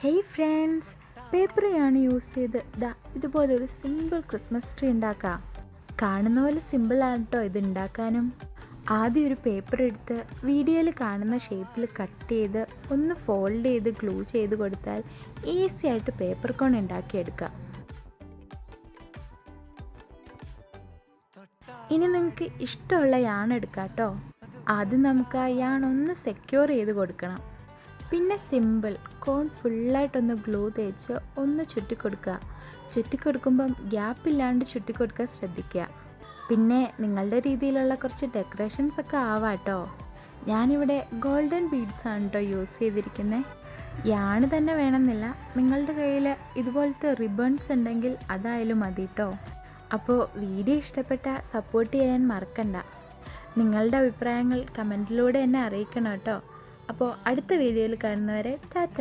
Hey friends, പേപ്പറാണ് use ചെയ്ത് ഇതുപോലൊരു സിമ്പിൾ ക്രിസ്മസ് ട്രീ ഉണ്ടാക്കാം. കാണുന്ന പോലെ സിമ്പിളാണ് കേട്ടോ ഇത് ഉണ്ടാക്കാനും. ആദ്യം ഒരു പേപ്പർ എടുത്ത് വീഡിയോയിൽ കാണുന്ന ഷേപ്പിൽ കട്ട് ചെയ്ത് ഒന്ന് ഫോൾഡ് ചെയ്ത് ഗ്ലൂ ചെയ്ത് കൊടുത്താൽ ഈസി ആയിട്ട് പേപ്പർ കോൺ ഉണ്ടാക്കിയെടുക്കാം. ഇനി നിങ്ങൾക്ക് ഇഷ്ടമുള്ള യാൺ എടുക്കാം കേട്ടോ. ആദ്യം നമുക്ക് ആ യാൺ ഒന്ന് സെക്യൂർ ചെയ്ത് കൊടുക്കണം. പിന്നെ സിമ്പിൾ കോൺ ഫുള്ളായിട്ടൊന്ന് ഗ്ലൂ തേച്ച് ഒന്ന് ചുറ്റിക്കൊടുക്കുമ്പം ഗ്യാപ്പില്ലാണ്ട് ചുറ്റിക്കൊടുക്കാൻ ശ്രദ്ധിക്കുക. പിന്നെ നിങ്ങളുടെ രീതിയിലുള്ള കുറച്ച് ഡെക്കറേഷൻസ് ഒക്കെ ആവാട്ടോ. ഞാനിവിടെ ഗോൾഡൻ ബീഡ്സ് ആണ് കേട്ടോ യൂസ് ചെയ്തിരിക്കുന്നത്. യാണ് തന്നെ വേണമെന്നില്ല, നിങ്ങളുടെ കയ്യിൽ ഇതുപോലത്തെ റിബൺസ് ഉണ്ടെങ്കിൽ അതായാലും മതി കേട്ടോ. അപ്പോൾ വീഡിയോ ഇഷ്ടപ്പെട്ടാൽ സപ്പോർട്ട് ചെയ്യാൻ മറക്കണ്ട. നിങ്ങളുടെ അഭിപ്രായങ്ങൾ കമൻറ്റിലൂടെ എന്നെ അറിയിക്കണം കേട്ടോ. അപ്പോൾ അടുത്ത വീഡിയോയിൽ കാണുന്നവരെ ടാറ്റ.